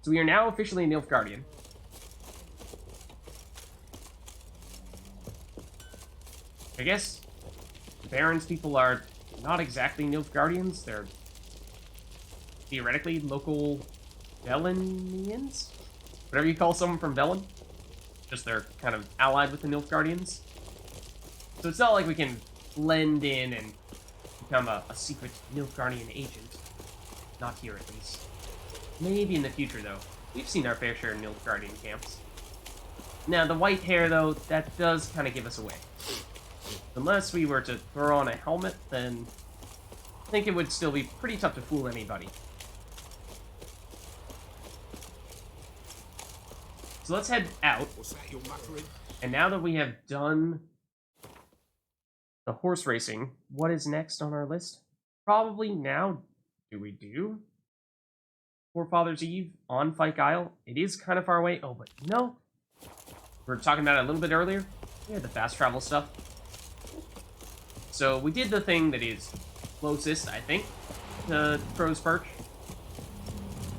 So we are now officially a Nilfgaardian. I guess the Baron's people are not exactly Nilfgaardians. They're theoretically local Velenians? Whatever you call someone from Velen. Just they're kind of allied with the Nilfgaardians. So it's not like we can blend in and become a secret Nilfgaardian agent. Not here, at least. Maybe in the future, though. We've seen our fair share of Nilfgaardian camps. Now, the white hair, though, that does kind of give us away. Unless we were to throw on a helmet, then I think it would still be pretty tough to fool anybody. So let's head out. And now that we have done the horse racing, what is next on our list? Probably now, do we do Forefathers Eve on Fyke Isle? It is kind of far away. Oh, but no. We were talking about it a little bit earlier. We had the fast travel stuff. So we did the thing that is closest, I think, to Crow's Perch.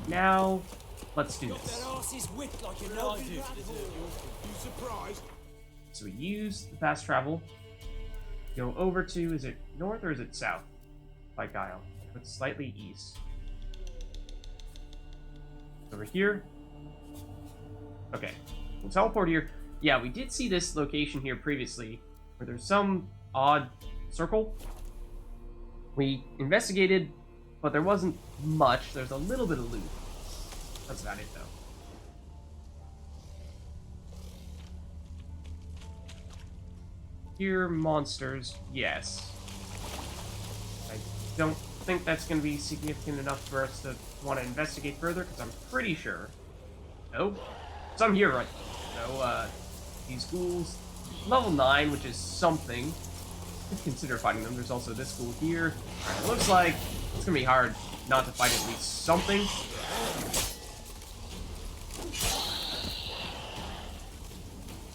Now, let's do this. So we use the fast travel. Go over to, is it north or is it south? Fyke Isle. It's slightly east. Over here. Okay. We'll teleport here. Yeah, we did see this location here previously, where there's some odd circle. We investigated, but there wasn't much. There's a little bit of loot. That's about it, though. Here, monsters, yes. I don't think that's going to be significant enough for us to want to investigate further, because I'm pretty sure. Oh, some here, right? So, these ghouls, level 9, which is something. Could consider fighting them. There's also this ghoul here. Alright, it looks like it's going to be hard not to fight at least something.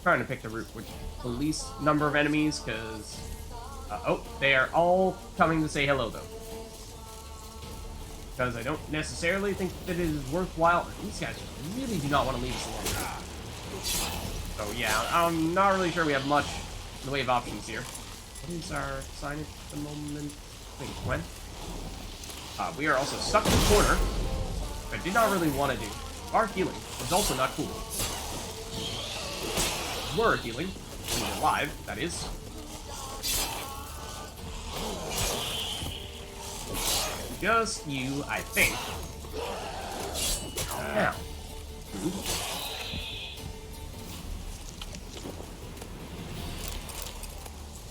Trying to pick the route with the least number of enemies, because... oh, they are all coming to say hello, though. Because I don't necessarily think that it is worthwhile. These guys really do not want to leave us alone. So, yeah, I'm not really sure we have much in the way of options here. What is our sign at the moment? I think it's when. We are also stuck in the corner. I did not really want to do. Our healing is also not cool. We're healing. When we're alive, that is. Just you, I think. Now.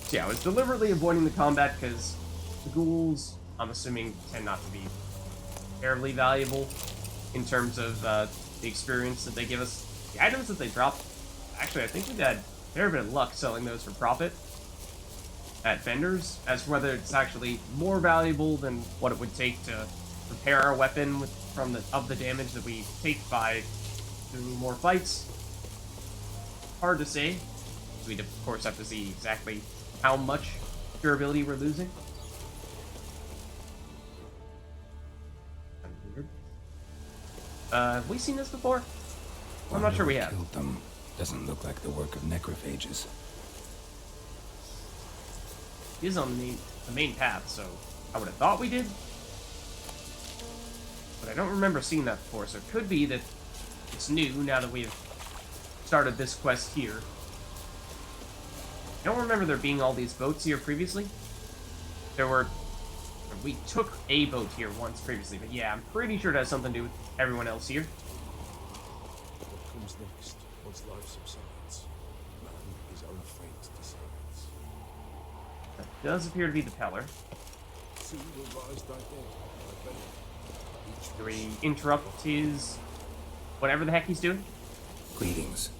So yeah, I was deliberately avoiding the combat because the ghouls, I'm assuming, tend not to be terribly valuable in terms of the experience that they give us. The items that they drop, actually, I think we've had a fair bit of luck selling those for profit at vendors, as for whether it's actually more valuable than what it would take to repair our weapon from the damage that we take by doing more fights. Hard to say. We'd of course have to see exactly how much durability we're losing. Weird. Have we seen this before? I'm not sure we have. Killed them. Doesn't look like the work of necrophages. It is on the main path, so I would have thought we did. But I don't remember seeing that before, so it could be that it's new now that we've started this quest here. I don't remember there being all these boats here previously. We took a boat here once previously, but yeah, I'm pretty sure it has something to do with everyone else here. What comes next, once life subsides? Man, his own fate decides. That does appear to be the Peller. Soon will rise thy dead, I bet. Do we interrupt his... whatever the heck he's doing? Greetings.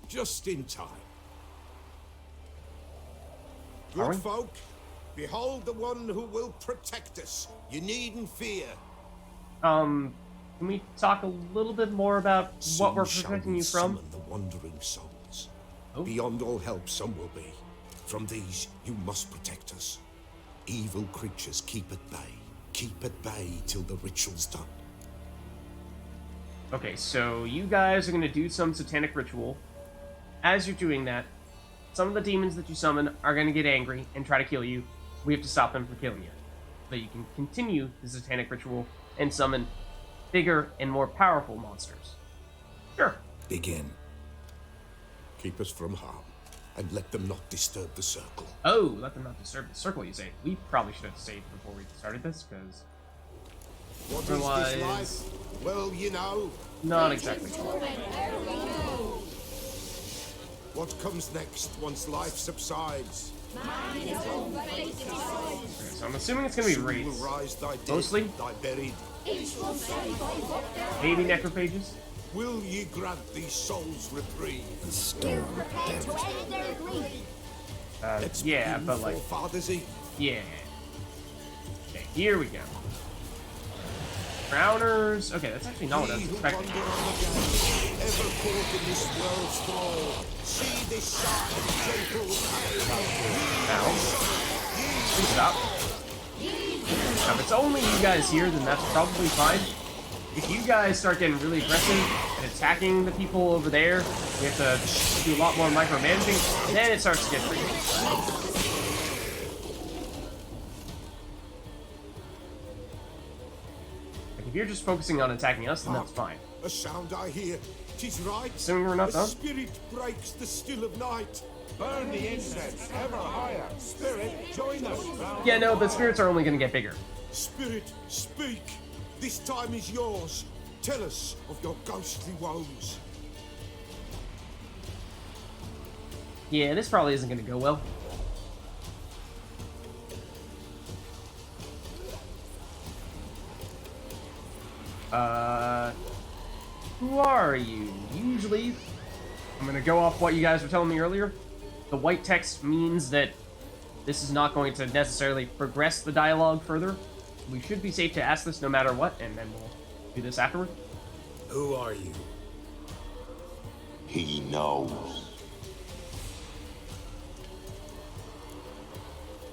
Just in time. Are we? Good folk, behold the one who will protect us. You needn't fear. Can we talk a little bit more about what we're Soon protecting you shall we from? summon the wandering souls. Oh. Beyond all help, some will be. From these, you must protect us. Evil creatures keep at bay. Keep at bay till the ritual's done. Okay, so you guys are going to do some satanic ritual. As you're doing that, some of the demons that you summon are going to get angry and try to kill you. We have to stop them from killing you. So that you can continue the satanic ritual and summon bigger and more powerful monsters. Sure. Begin. Keep us from harm, and let them not disturb the circle. Oh, let them not disturb the circle, you say. We probably should have saved before we started this, because What is otherwise, this life? Well, you know. Not exactly. What comes next once life subsides? Okay, so I'm assuming it's going to be Soon will raids. rise thy dead, Mostly. thy buried. Maybe necrophages. Will ye grant these souls reprieve? The storm damage. Let's Yeah, begin but like, forefathers eat. yeah. Okay, here we go. Drowners. Okay, that's actually not what I was Ye who expecting. wander on the gang, ever caught in this world's thrall, see this side gentle Now, please stop. Now, if it's only you guys here, then that's probably fine. If you guys start getting really aggressive and attacking the people over there, we have to do a lot more micromanaging, then it starts to get tricky. Like, if you're just focusing on attacking us, then that's fine. A sound I hear, 'tis right. Assuming we're not A done. spirit breaks the still of night. Burn the incense ever higher. Spirit, join us. Yeah, no, the spirits are only going to get bigger. Spirit, speak. This time is yours. Tell us of your ghostly woes. Yeah, this probably isn't going to go well. Who are you? Usually, I'm going to go off what you guys were telling me earlier. The white text means that this is not going to necessarily progress the dialogue further. We should be safe to ask this no matter what, and then we'll do this afterward. Who are you? He knows.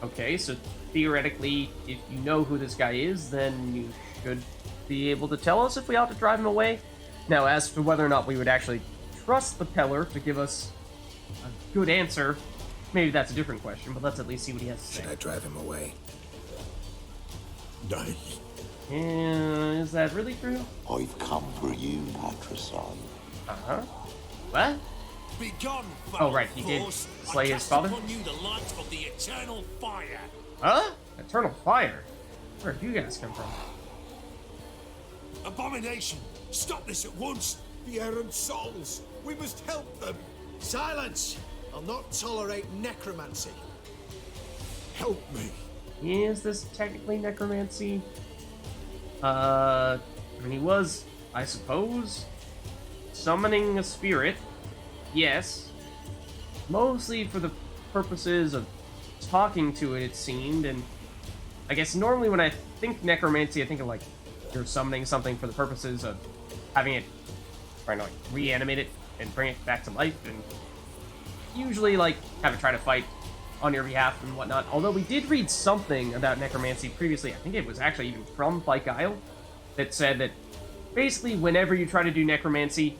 Okay, so theoretically, if you know who this guy is, then you should be able to tell us if we ought to drive him away. Now, as for whether or not we would actually trust the Peller to give us a good answer, maybe that's a different question, but let's at least see what he has to say. Should I drive him away? Nay. Is that really true? I've come for you, Patricide. Uh-huh. What? Begone, Oh, right, he did force. slay I his cast father? upon you the light of the eternal fire. Huh? Eternal fire? Where do you guys come from? Abomination, stop this at once. The errant souls. We must help them. Silence! I'll not tolerate necromancy. Help me. Is this technically necromancy? I mean, he was, I suppose, summoning a spirit. Yes. Mostly for the purposes of talking to it, it seemed, and I guess normally when I think necromancy, I think of, like, you're summoning something for the purposes of having it, trying to, like, reanimate it and bring it back to life, and usually, like, have it try to fight on your behalf and whatnot. Although we did read something about necromancy previously, I think it was actually even from Fight Guile, that said that basically whenever you try to do necromancy,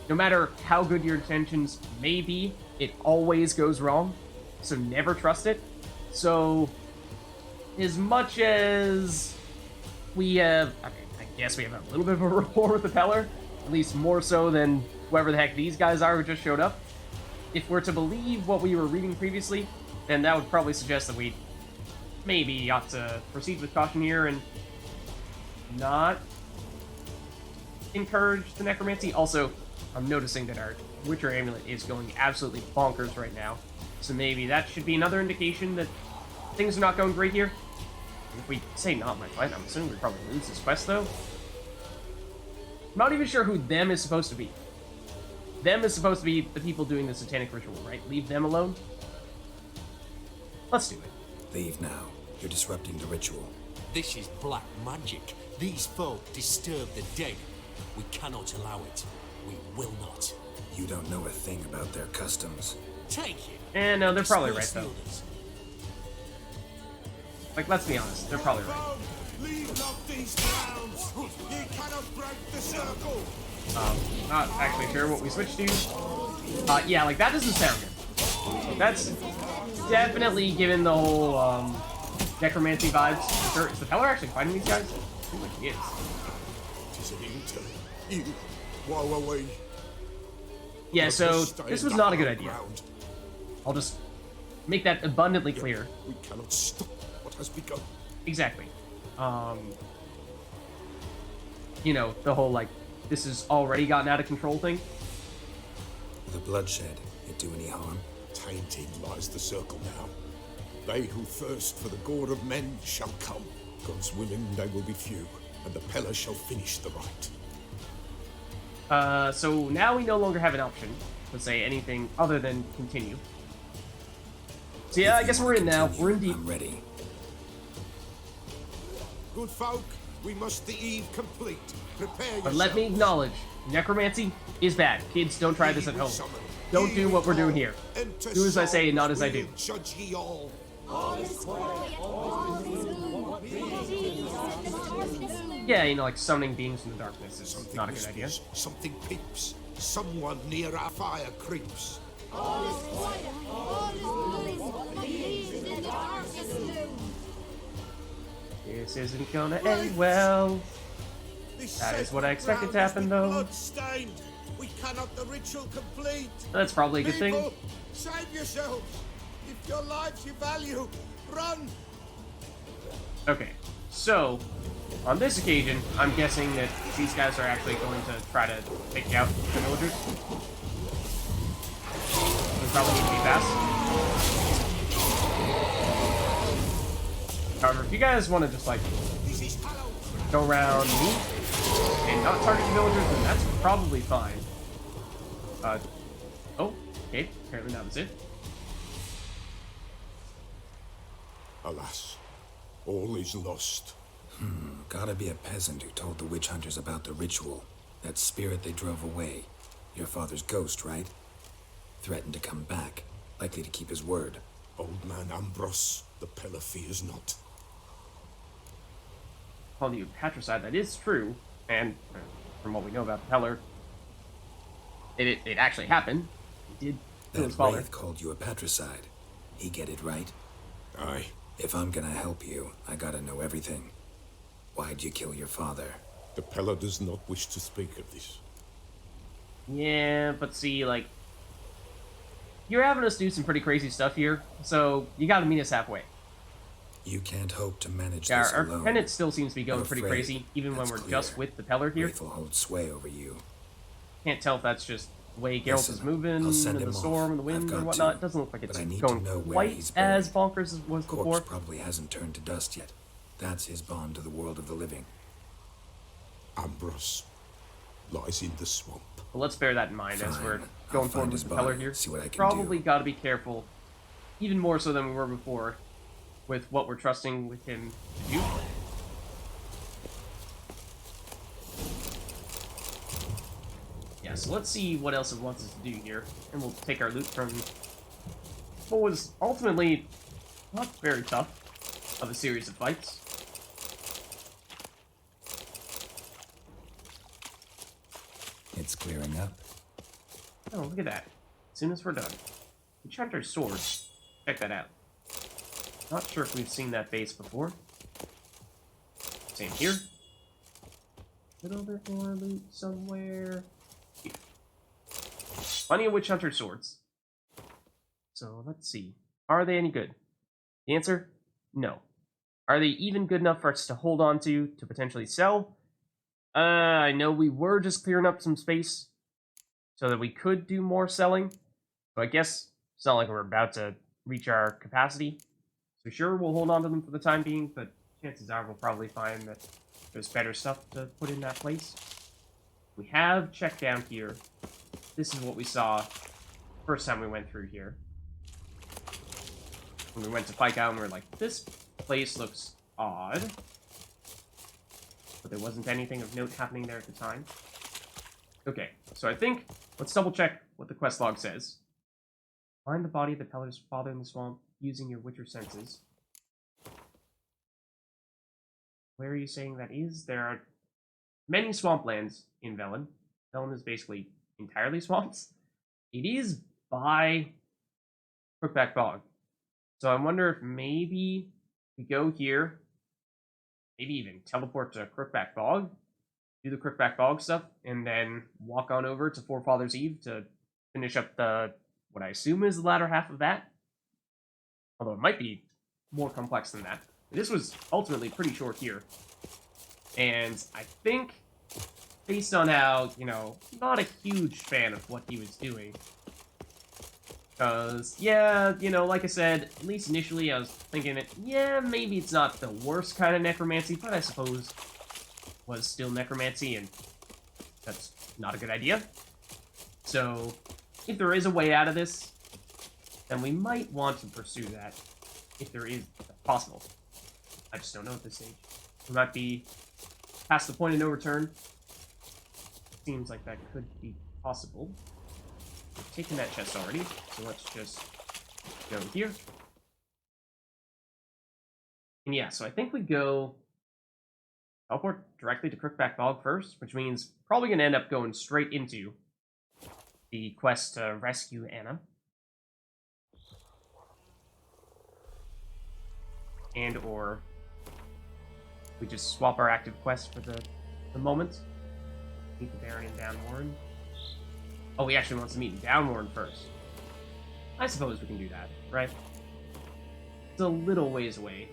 no matter how good your intentions may be, it always goes wrong, so never trust it. So, as much as we have, I mean, I guess we have a little bit of a rapport with the Peller, at least more so than whoever the heck these guys are who just showed up. If we're to believe what we were reading previously, then that would probably suggest that we maybe ought to proceed with caution here and not encourage the necromancy. Also, I'm noticing that our Witcher amulet is going absolutely bonkers right now, so maybe that should be another indication that things are not going great here. If we say not my fight, I'm assuming we probably lose this quest, though. I'm not even sure who them is supposed to be. Them is supposed to be the people doing the satanic ritual, right? Leave them alone? Let's do it. Leave now. You're disrupting the ritual. This is black magic. These folk disturb the dead. We cannot allow it. We will not. You don't know a thing about their customs. Take it. And no, they're probably right, Disperse though. the others. Like, let's be honest, they're probably right. Leave not these grounds. Ye cannot break the circle. Not actually sure what we switched to. Yeah, like, that doesn't sound good. That's definitely given the whole, necromancy vibes. Sure, is the Peller actually fighting these guys? I feel like he is. Tis an intel. You, while away. Yeah, so this was not a good idea. I'll just make that abundantly clear. We cannot stop what has begun. Exactly. You know, the whole, like, this has already gotten out of control thing. The bloodshed, it do any harm? Tainted lies the circle now. They who thirst for the gore of men shall come. God's willing, they will be few, and the Peller shall finish the rite. So now we no longer have an option to say anything other than continue. So yeah, I guess we're in now. We're in deep. I'm ready. Good folk, we must the eve complete. Prepare yourselves. But let me acknowledge, necromancy is bad. Kids, don't try this at home. Don't do what we're doing here. Do as I say and not as I do. Judge ye all. Yeah, you know, like summoning beings from the darkness is Something not a good idea. whispers, something peeps. Someone near our fire creeps. This isn't gonna end well. That is what I expected to happen, though. Blood-stained. We cannot the ritual complete. That's probably a good thing. People, save yourselves. If your lives you value, run. Okay, so on this occasion, I'm guessing that these guys are actually going to try to take out the villagers. We probably need to be fast. However, if you guys want to just like This is hallowed. go around me and not target the villagers, then that's probably fine. Oh, okay, apparently that was it. Alas, all is lost. Gotta be a peasant who told the witch hunters about the ritual. That spirit they drove away. Your father's ghost, right? Threatened to come back. Likely to keep his word. Old man Ambros, the Peller fears not. On the patricide, that is true, and from what we know about the Peller, it actually happened. He did kill his That father. wraith called you a patricide. He get it right? Aye. If I'm gonna help you, I gotta know everything. Why'd you kill your father? The Peller does not wish to speak of this. Yeah, but see, like, you're having us do some pretty crazy stuff here, so you gotta meet us halfway. You can't hope to manage Yeah, this our alone. penance still seems to be going I'm pretty afraid crazy, even when that's we're clear. just with the Peller here. Wraith will hold sway over you. Can't tell if that's just the way Geralt is Listen, moving, I'll send and the him off. storm, and the I've wind, got and whatnot. to, It doesn't look like but it's I need going to know where quite he's as buried. bonkers as it was Corpse before. probably hasn't turned to dust yet. That's his bond to the world of the living. Ambros lies in the swamp. But let's bear that in mind as Fine. we're I'll going find forward his with the Peller body, here. see what I can Probably do. gotta be careful, even more so than we were before, with what we're trusting with him to do. Yeah, so let's see what else it wants us to do here, and we'll take our loot from what was ultimately not very tough of a series of fights. It's clearing up. Oh, look at that. As soon as we're done. We checked our swords. Check that out. Not sure if we've seen that base before. Same here. Little bit more loot somewhere. Here. Plenty of Witch Hunter swords. So, let's see. Are they any good? The answer? No. Are they even good enough for us to hold on to potentially sell? I know we were just clearing up some space so that we could do more selling. So I guess it's not like we're about to reach our capacity. So sure, we'll hold on to them for the time being, but chances are we'll probably find that there's better stuff to put in that place. We have checked down here. This is what we saw first time we went through here. When we went to Pike Out and we were like, this place looks odd. But there wasn't anything of note happening there at the time. Okay, so I think, let's double check what the quest log says. Find the body of the Peller's father in the swamp using your Witcher senses. Where are you saying that is? There are many swamplands in Velen. Elm is basically entirely swamps. It is by Crookback Bog. So I wonder if maybe we go here, maybe even teleport to Crookback Bog, do the Crookback Bog stuff, and then walk on over to Forefathers Eve to finish up the, what I assume is the latter half of that. Although it might be more complex than that. This was ultimately pretty short here. And I think, based on how, not a huge fan of what he was doing. Because, yeah, like I said, at least initially I was thinking that, yeah, maybe it's not the worst kind of necromancy, but I suppose was still necromancy, and that's not a good idea. So, if there is a way out of this, then we might want to pursue that, if there is possible. I just don't know at this stage. We might be past the point of no return. Seems like that could be possible. We've taken that chest already, so let's just go here. And yeah, so I think we go teleport directly to Crookback Bog first, which means probably going to end up going straight into the quest to rescue Anna. And or we just swap our active quest for the moment. Meet the Baron in Downwarren. Oh, he actually wants to meet in Downwarren first. I suppose we can do that, right? It's a little ways away.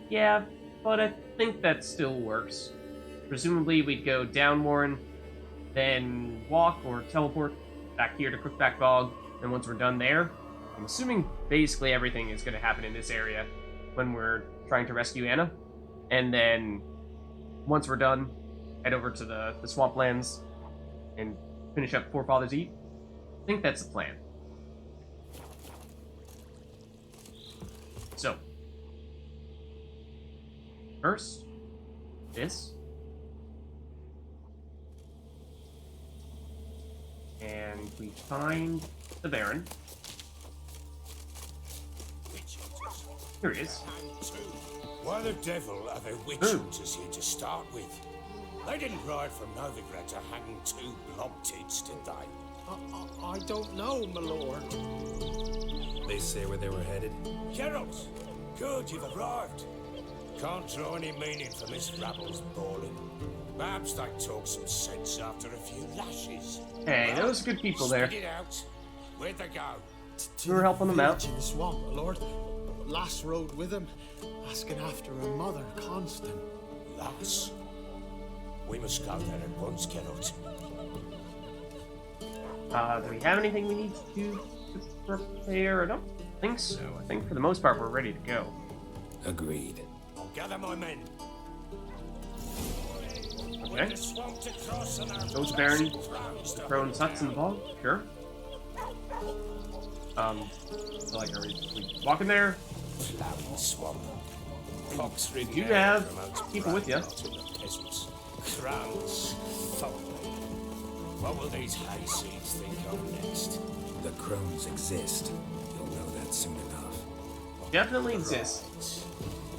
Yeah, but I think that still works. Presumably we'd go Downwarren, then walk or teleport back here to Crookback Bog, and once we're done there, I'm assuming basically everything is going to happen in this area when we're trying to rescue Anna. And then, once we're done, head over to the swamplands and finish up Forefathers Eve. I think that's the plan. So, first, this. And we find the Baron. Here he is. Why the devil are there witch hunters here to start with? They didn't ride from Novigrad to hang two blob-tits, did they? I don't know, my lord. They say where they were headed? Geralt! Good, you've arrived. Can't draw any meaning from this rabble's bawling. Perhaps they talk some sense after a few lashes. Hey, those good people there. Spit it out. Where'd they go? We were helping them out. In the swamp, my lord. Lass rode with him, asking after her mother, Constant. Lass? We must go there at once, Geralt. Do we have anything we need to do to prepare? I don't think so. I think for the most part we're ready to go. Agreed. I'll gather my men. Okay. Those Baron, the Crone's huts in the bog? Sure. So like, are we walking there? You have people with you. What will these hayseeds think of next? The crones exist. You'll know that soon enough. Definitely exists.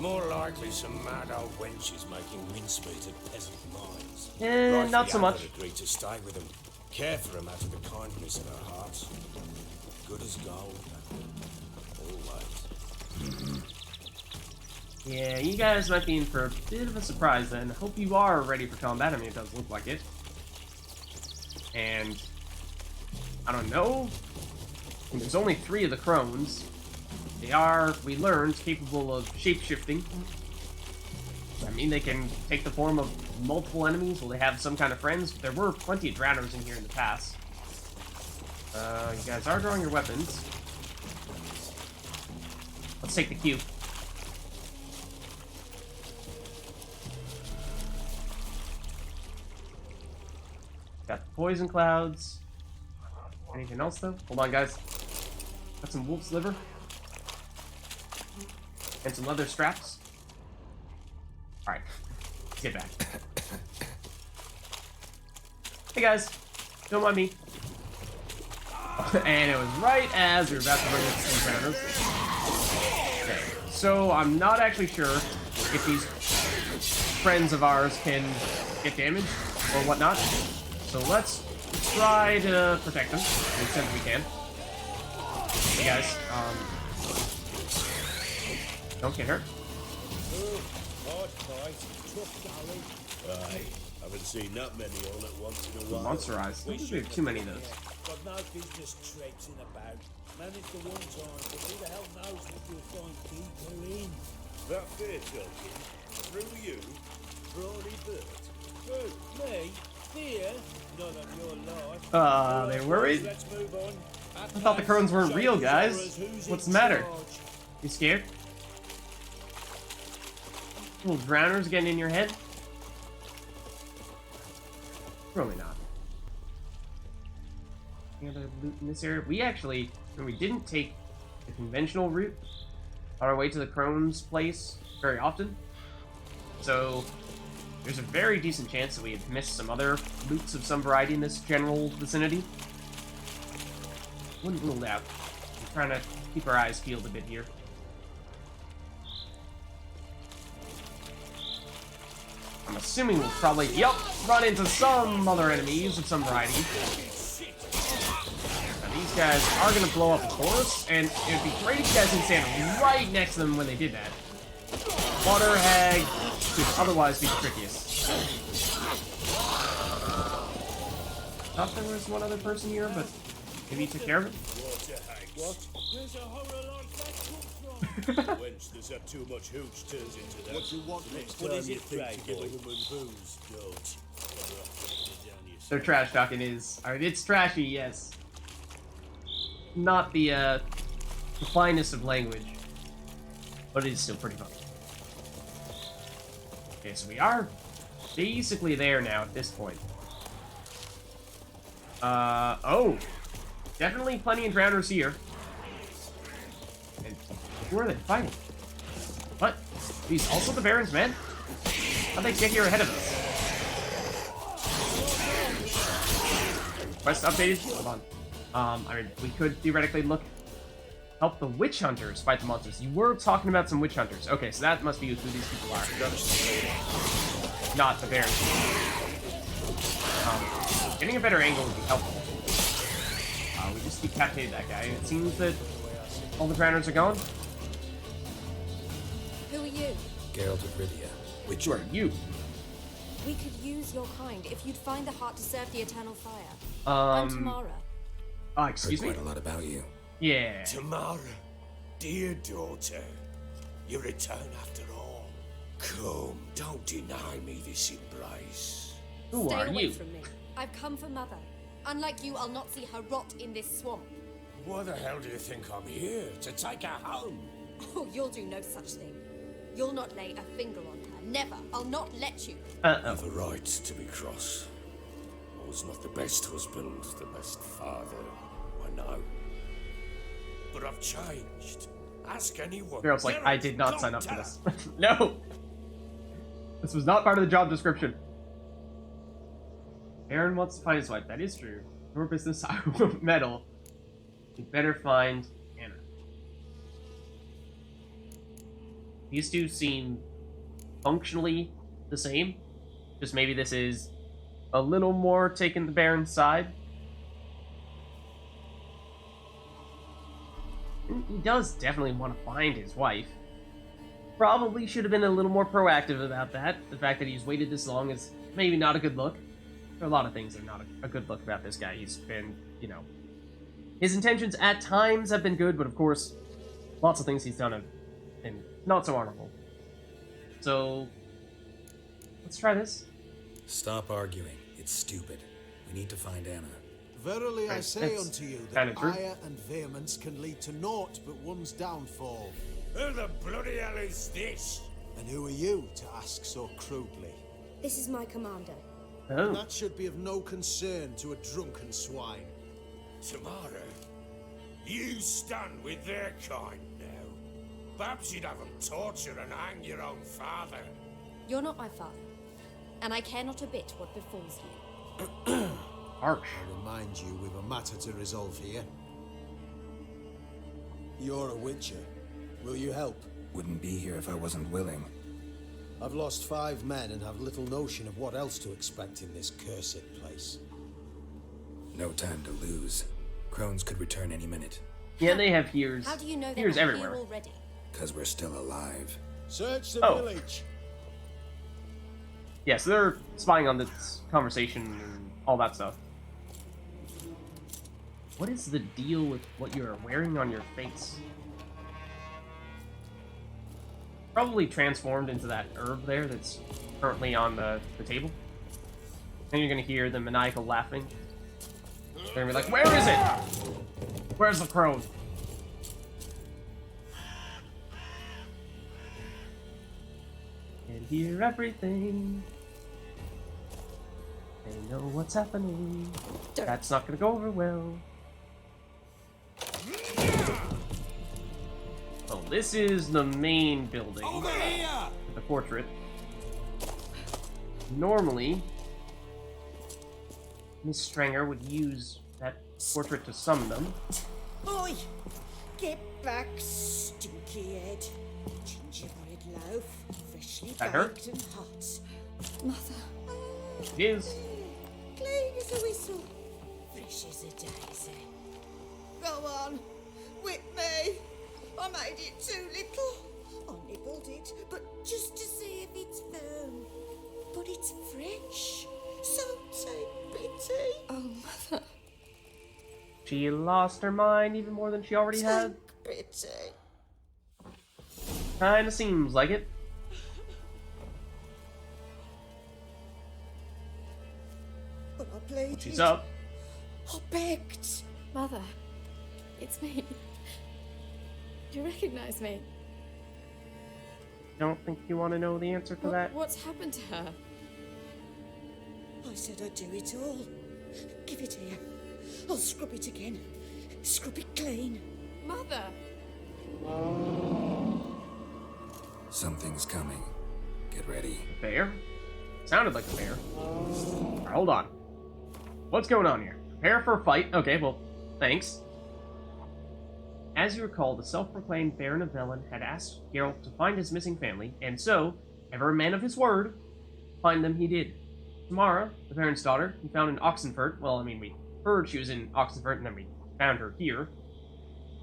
More likely some mad old wenches making mincemeat at peasant mines. Not so much. Agreed to stay with them. Care for them out of the kindness of her heart. Good as gold. Always. Yeah, you guys might be in for a bit of a surprise then. Hope you are ready for combat. I mean, it does look like it. And I don't know. There's only 3 of the crones. They are, we learned, capable of shape-shifting. I mean, they can take the form of multiple enemies. Will they have some kind of friends? There were plenty of drowners in here in the past. You guys are drawing your weapons. Let's take the cue. Got the poison clouds. Anything else, though? Hold on, guys. Got some wolf's liver. And some leather straps. Alright. Let's get back. Hey, guys. Don't mind me. And it was right as we were about to bring in some drowners. Okay. So, I'm not actually sure if these friends of ours can get damaged or whatnot. So let's try to protect them to the extent that we can. Hey guys, don't get hurt. Aye, haven't seen that many all at once in a while. Monster eyes. I don't think we have too many of those. Got no business traipsing about. Managed the one time, but who the hell knows what you'll find deeper in? That fair talking. Through you, Brawny Bert. Who? Me? Fear? Not on your life. They're worried? Let's move on. I thought the crones weren't real, guys. What's the matter? You scared? Little drowners getting in your head? Probably not. Any other loot in this area? We actually, we didn't take the conventional route on our way to the crone's place very often. So there's a very decent chance that we have missed some other loots of some variety in this general vicinity. Wouldn't rule it out. I'm trying to keep our eyes peeled a bit here. I'm assuming we'll probably, run into some other enemies of some variety. Now, these guys are going to blow up, of course, and it would be great if you guys can stand right next to them when they did that. Water hag could otherwise be the trickiest. Thought there was one other person here, but maybe he took care of it. What? Where's a horror like that come from? Whence there's too much hooch turns into that. What you want next time you think to give a woman booze, don't. Their trash talking is, it's trashy, yes. Not the finest of language, but it is still pretty fun. Okay, so we are basically there now at this point. Oh, definitely plenty of drowners here. And who are they fighting? What? These also the Barons, man? How'd they get here ahead of us? Quest updated? Hold on. I mean, we could theoretically help the witch hunters fight the monsters. You were talking about some witch hunters. Okay, so that must be who these people are. Not the Barons. Getting a better angle would be helpful. We just decapitated that guy. It seems that all the drowners are gone. Who are you? Geralt of Rivia. Which are you? We could use your kind if you'd find the heart to serve the eternal fire. I'm Tamara. Excuse me? Heard quite a lot about you. Yeah. Tamara, dear daughter, you return after all. Come, don't deny me this embrace. Who Stay are away you? from me. I've come for Mother. Unlike you, I'll not see her rot in this swamp. Why the hell do you think I'm here? To take her home? Oh, you'll do no such thing. You'll not lay a finger on her. Never. I'll not let you. You've a right to be cross. I was not the best husband, the best father, I know. But I've changed. Ask anyone. Girl's like, I did not sign up for this. No! This was not part of the job description. Aaron wants to find his wife. That is true. Your business, I will meddle. You better find Anna. These two seem functionally the same. Just maybe this is a little more taking the Baron's side. He does definitely want to find his wife. Probably should have been a little more proactive about that. The fact that he's waited this long is maybe not a good look. There are a lot of things that are not a good look about this guy. He's been, his intentions at times have been good, but of course, lots of things he's done have been not so honorable. So, let's try this. Stop arguing. It's stupid. We need to find Anna. Verily I say That's unto you kinda that true. ire and vehemence can lead to naught but one's downfall. Who the bloody hell is this? And who are you to ask so crudely? This is my commander. Oh. That should be of no concern to a drunken swine. Tamara, you stand with their kind now. Perhaps you'd have them torture and hang your own father. You're not my father. And I care not a bit what befalls you. Harsh. I remind you we've a matter to resolve here. You're a witcher. Will you help? Wouldn't be here if I wasn't willing. I've lost 5 men and have little notion of what else to expect in this cursed place. No time to lose. Crones could return any minute. Yeah, they have hears. How do you know they're Hears not everywhere. here already? Because we're still alive. Search the Oh. village. Yeah, so they're spying on this conversation and all that stuff. What is the deal with what you are wearing on your face? Probably transformed into that herb there that's currently on the table. And you're gonna hear the maniacal laughing. They're gonna be like, where is it? Where's the crone? Can hear everything. They know what's happening. That's not gonna go over well. Oh, this is the main building. Over here! The portrait. Normally, Miss Strenger would use that portrait to summon them. Oi! Get back, stinky head. Gingerbread loaf, freshly That her? baked and hot. Mother. It is. Clean as a whistle, fresh as a daisy. Go on, whip me. I made it too little. I nibbled it, but just to see if it's firm. But it's fresh, so take pity. Oh, Mother. She lost her mind even more than she already had. Take pity. Kinda seems like it. But I pleaded. She's up. I begged. Mother. It's me. Do you recognize me? Don't think you want to know the answer to that? What's happened to her? I said I'd do it all. Give it here. I'll scrub it again. Scrub it clean. Mother! Something's coming. Get ready. Bear? Sounded like a bear. Alright, hold on. What's going on here? Prepare for a fight? Okay, well, thanks. As you recall, the self-proclaimed Baron of Velen had asked Geralt to find his missing family, and so, ever a man of his word, find them he did. Tamara, the Baron's daughter, he found in Oxenfurt, well, I mean, we heard she was in Oxenfurt, and then we found her here,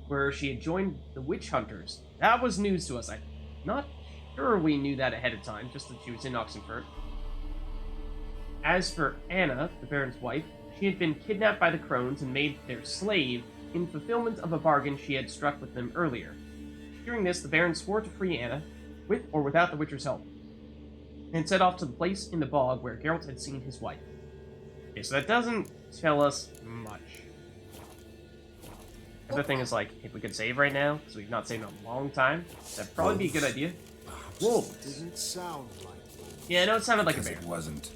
where she had joined the witch hunters. That was news to us. I'm not sure we knew that ahead of time, just that she was in Oxenfurt. As for Anna, the Baron's wife, she had been kidnapped by the Crones and made their slave in fulfillment of a bargain she had struck with them earlier. Hearing this, the Baron swore to free Anna, with or without the Witcher's help, and set off to the place in the bog where Geralt had seen his wife. Okay, so that doesn't tell us much. The other thing is, like, if we could save right now, because we've not saved in a long time, that'd probably be a good idea. Wolves. Didn't sound like. Yeah, I know it sounded like a bear. It wasn't.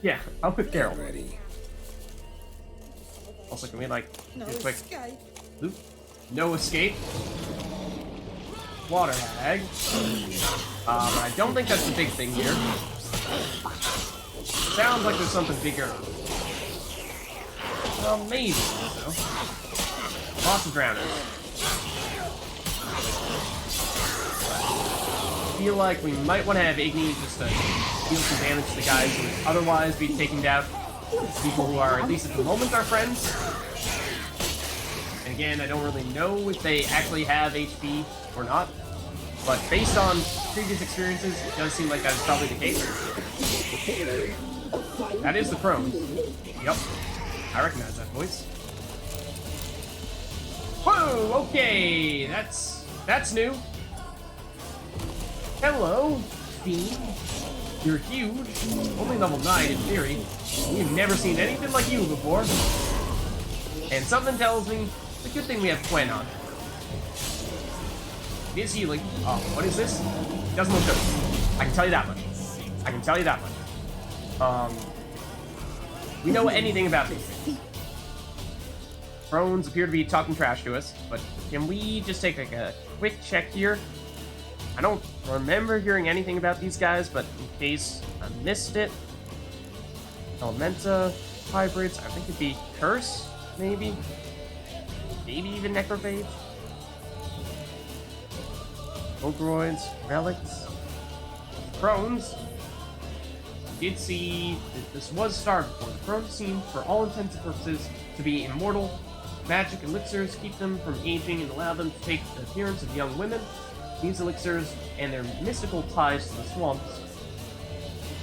Yeah, I'm with Geralt. Ready. Also, can we, like, No do a quick escape. loop? No escape. Water hag. But I don't think that's the big thing here. Sounds like there's something bigger. Well, maybe, though. Lots of drowners. Feel like we might want to have Igni just to deal some damage to the guys who would otherwise be taking down people who are, at least at the moment, our friends. And again, I don't really know if they actually have HP or not, but based on previous experiences, it does seem like that is probably the case. That is the Crone. Yep. I recognize that voice. Whoa, okay, that's new. Hello, Fiend. You're huge. Only level 9 in theory. We've never seen anything like you before. And something tells me it's a good thing we have Quen on. It is healing. Oh, what is this? It doesn't look good. I can tell you that much. I can tell you that much. We know anything about these things. Crones appear to be talking trash to us, but can we just take like a quick check here? I don't remember hearing anything about these guys, but in case I missed it. Elementa, hybrids, I think it'd be Curse, maybe? Maybe even Necrophage? Ogroids, Relics. Crones did see that this was started before. The Crones seem, for all intents and purposes, to be immortal. Magic elixirs keep them from aging and allow them to take the appearance of young women. These elixirs and their mystical ties to the swamps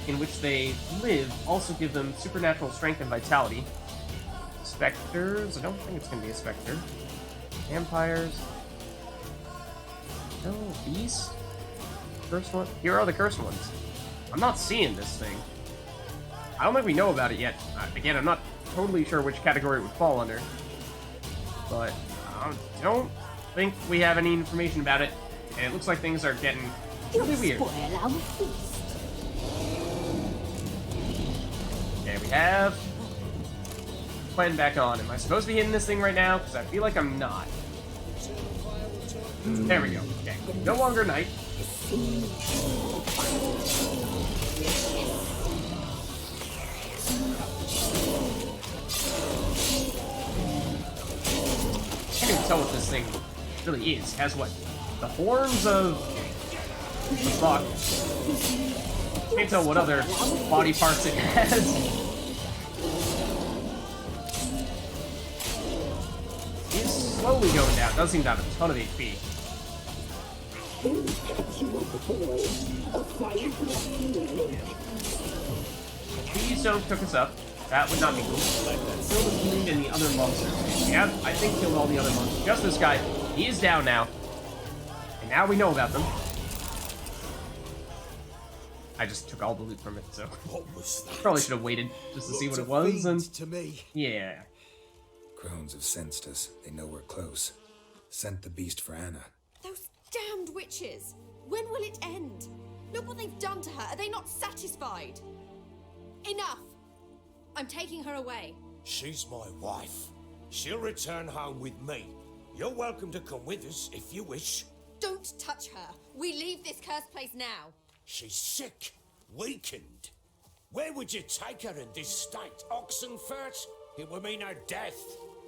in which they live also give them supernatural strength and vitality. Specters, I don't think it's going to be a specter. Vampires. No, beasts? Cursed one? Here are the cursed ones. I'm not seeing this thing. I don't think we know about it yet. Again, I'm not totally sure which category it would fall under. But I don't think we have any information about it. And it looks like things are getting really weird. Okay, we have Quen back on. Am I supposed to be hitting this thing right now? Because I feel like I'm not. There we go. Okay. No longer night. I can't even tell what this thing really is. It has what? The horns of the fuck. Can't tell what other body parts it has. It's slowly going down. It does seem to have a ton of HP. These don't cook us up. That would not be cool. Kill the Fiend and the other monsters. Yeah, I think killed all the other monsters. Just this guy. He is down now. And now we know about them. I just took all the loot from it, so What was that? probably should have waited just to see what it was. And to me. yeah, Crones have sensed us. They know we're close. Sent the beast for Anna. Those damned witches! When will it end? Look what they've done to her. Are they not satisfied? Enough! I'm taking her away. She's my wife. She'll return home with me. You're welcome to come with us if you wish. Don't touch her. We leave this cursed place now. She's sick, weakened. Where would you take her in this state? Oxenfurt? It would mean her death.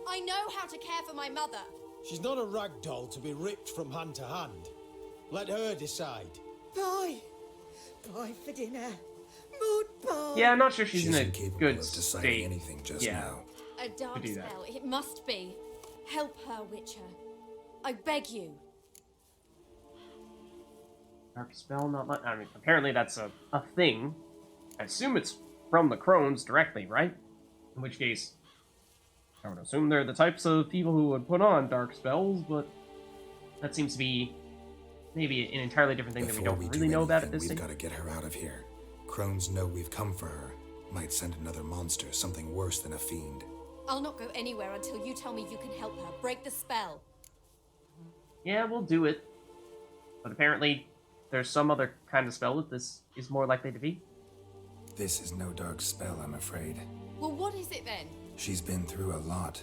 I know how to care for my mother. She's not a rag doll to be ripped from hand to hand. Let her decide. Bye. Bye for dinner. Mood bye. yeah. I'm not sure she's in a incapable good of deciding state. anything just Yeah. now. A dark do that. spell. It must be. Help her, Witcher. I beg you. Dark spell, not much. I mean, apparently that's a thing. I assume it's from the Crones directly, right? In which case, I would assume they're the types of people who would put on dark spells, but that seems to be maybe an entirely different thing that we Before don't do really know about at anything, this we've stage. got to get her out of here. Crones know we've come for her. Might send another monster, something worse than a fiend. I'll not go anywhere until you tell me you can help her. Break the spell. Yeah, we'll do it. But apparently, there's some other kind of spell that this is more likely to be. This is no dark spell, I'm afraid. Well, what is it then? She's been through a lot.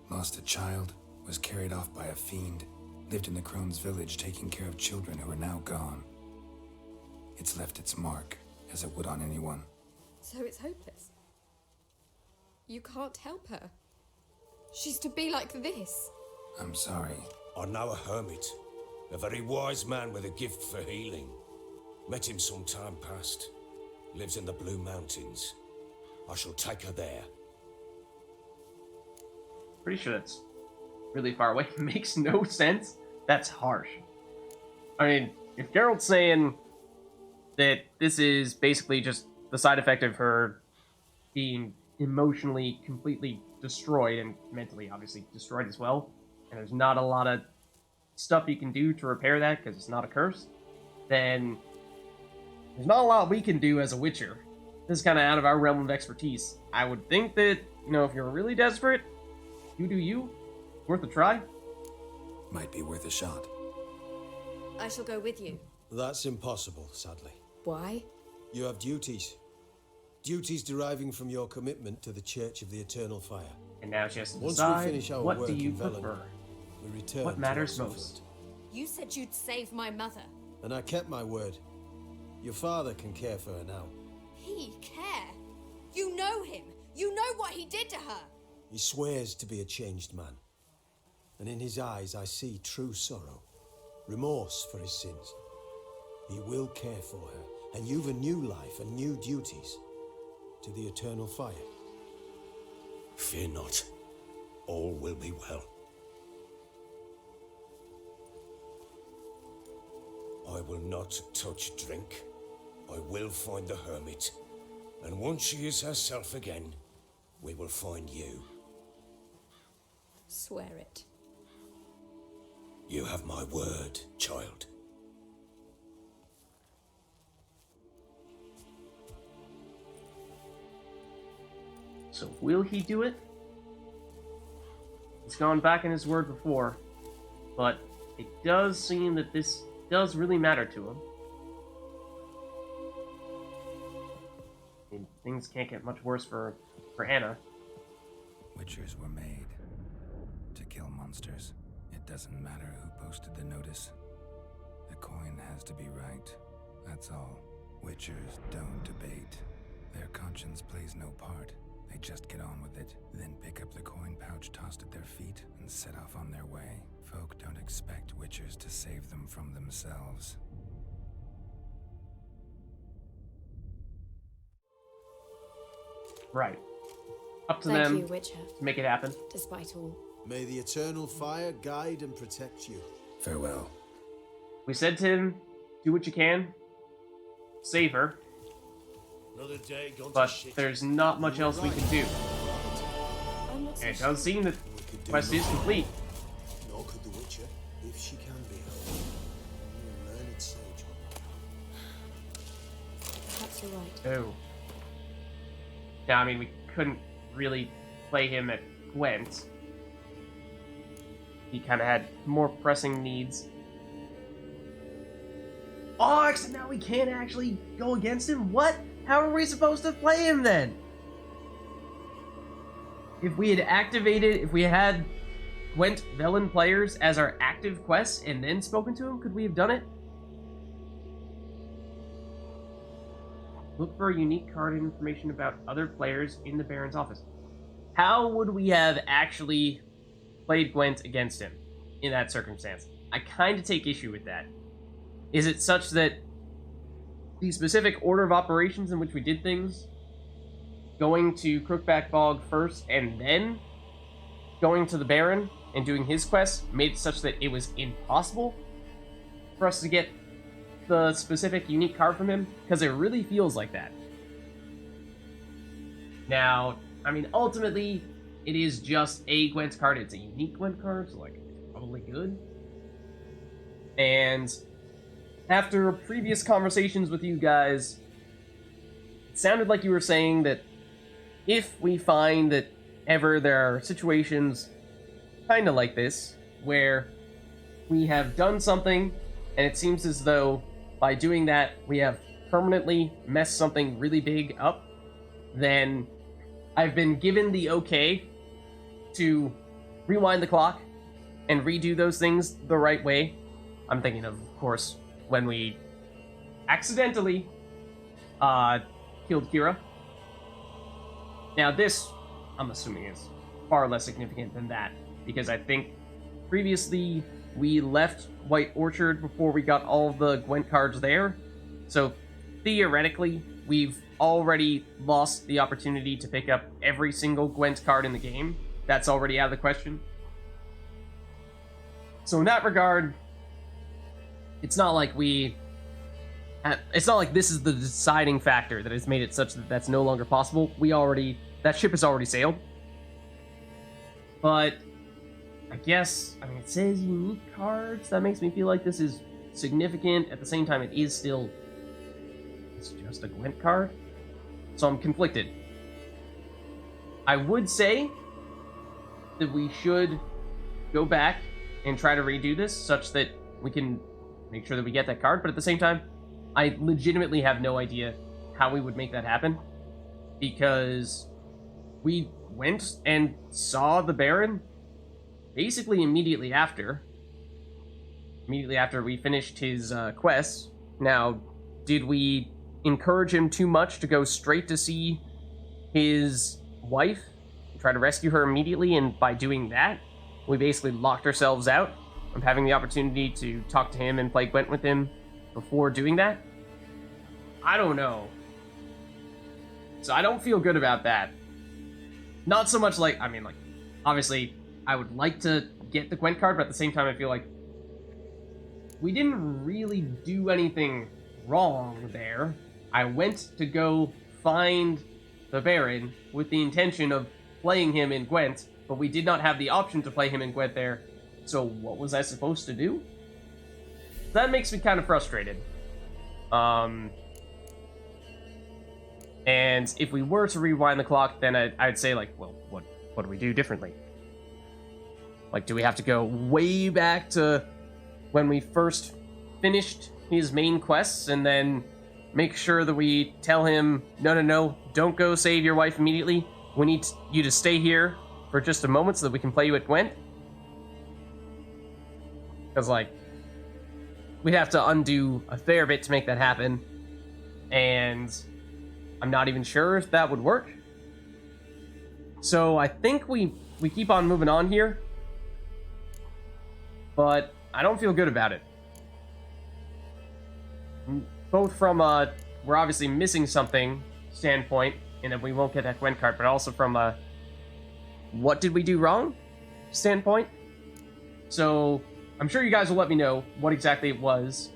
Lost a child, was carried off by a fiend, lived in the Crone's village taking care of children who are now gone. It's left its mark, as it would on anyone. So it's hopeless. You can't help her. She's to be like this. I'm sorry. I know a hermit, a very wise man with a gift for healing. Met him some time past. Lives in the Blue Mountains. I shall take her there. Pretty sure that's really far away. Makes no sense. That's harsh. I mean, if Geralt's saying that this is basically just the side effect of her being emotionally completely destroyed and mentally obviously destroyed as well, and there's not a lot of stuff you can do to repair that because it's not a curse, then there's not a lot we can do as a Witcher. This is kind of out of our realm of expertise. I would think that, you know, if you're really desperate, you do you. Worth a try. Might be worth a shot. I shall go with you. That's impossible, sadly. Why? You have duties. Duties deriving from your commitment to the Church of the Eternal Fire. And now she has to Once decide, we finish our what work do you in Velen, prefer? we return What to matters Oxenfurt. most? You said you'd save my mother. And I kept my word. Your father can care for her now. He care? You know him. You know what he did to her. He swears to be a changed man. And in his eyes I see true sorrow. Remorse for his sins. He will care for her And you've a new life and new duties to the eternal fire. Fear not. All will be well. I will not touch drink. I will find the hermit. And once she is herself again, we will find you. Swear it. You have my word, child. So will he do it? He's gone back on his word before, but it does seem that this does really matter to him. I mean, things can't get much worse for Anna. Witchers were made to kill monsters. It doesn't matter who posted the notice. The coin has to be right. That's all. Witchers don't debate. Their conscience plays no part. They just get on with it, then pick up the coin pouch tossed at their feet and set off on their way. Folk don't expect witchers to save them from themselves. Right. Up to Thank them you, Witcher, to make it happen. despite all. May the eternal fire guide and protect you. Farewell. We said to him, do what you can, save her, Another day gone to but shit. there's not much else we can do. I'm not so And it sure. does seem that We could the do quest is nothing. complete. Nor could the Witcher, if she can be helped. You're a learned sage, Perhaps you're right. Oh. Yeah, I mean, we couldn't really play him at Gwent. He kind of had more pressing needs. Oh, except now we can't actually go against him? What? How are we supposed to play him then? If we had activated, if we had Gwent Velen players as our active quests and then spoken to him, could we have done it? Look for unique card information about other players in the Baron's office. How would we have actually played Gwent against him in that circumstance? I kind of take issue with that. Is it such that the specific order of operations in which we did things, going to Crookback Bog first and then going to the Baron and doing his quest, made it such that it was impossible for us to get the specific unique card from him? Because it really feels like that. Now, I mean, ultimately, it is just a Gwent card. It's a unique Gwent card, so, like, it's probably good. And after previous conversations with you guys, it sounded like you were saying that if we find that ever there are situations kind of like this, where we have done something, and it seems as though by doing that we have permanently messed something really big up, then I've been given the okay to rewind the clock and redo those things the right way. I'm thinking of course, when we accidentally killed Kira. Now this, I'm assuming, is far less significant than that, because I think previously we left White Orchard before we got all of the Gwent cards there, so theoretically we've already lost the opportunity to pick up every single Gwent card in the game. That's already out of the question. So in that regard, it's not like it's not like this is the deciding factor that has made it such that that's no longer possible. That ship has already sailed. But I guess, I mean, it says unique cards. That makes me feel like this is significant. At the same time, it is still, it's just a Gwent card. So I'm conflicted. I would say that we should go back and try to redo this such that we can make sure that we get that card, but at the same time, I legitimately have no idea how we would make that happen, because we went and saw the Baron basically immediately after we finished his quest. Now, did we encourage him too much to go straight to see his wife, try to rescue her immediately, and by doing that, we basically locked ourselves out from having the opportunity to talk to him and play Gwent with him before doing that? I don't know. So I don't feel good about that. Not so much like, I mean, like, obviously, I would like to get the Gwent card, but at the same time, I feel like we didn't really do anything wrong there. I went to go find the Baron with the intention of playing him in Gwent, but we did not have the option to play him in Gwent there. So what was I supposed to do? That makes me kind of frustrated. And if we were to rewind the clock, then I'd say, like, well, what do we do differently? Like, do we have to go way back to when we first finished his main quests and then make sure that we tell him, no, don't go save your wife immediately. We need you to stay here for just a moment so that we can play you at Gwent? Because, like, we'd have to undo a fair bit to make that happen. And I'm not even sure if that would work. So I think we keep on moving on here. But I don't feel good about it. Both from we're obviously missing something standpoint, and that we won't get that Gwent card, but also from what did we do wrong standpoint. So I'm sure you guys will let me know what exactly it was,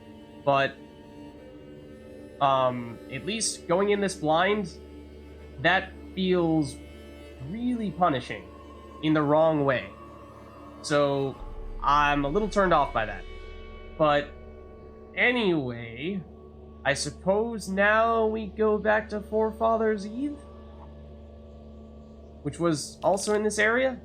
but at least going in this blind, that feels really punishing in the wrong way. So I'm a little turned off by that. But anyway, I suppose now we go back to Forefathers Eve, which was also in this area.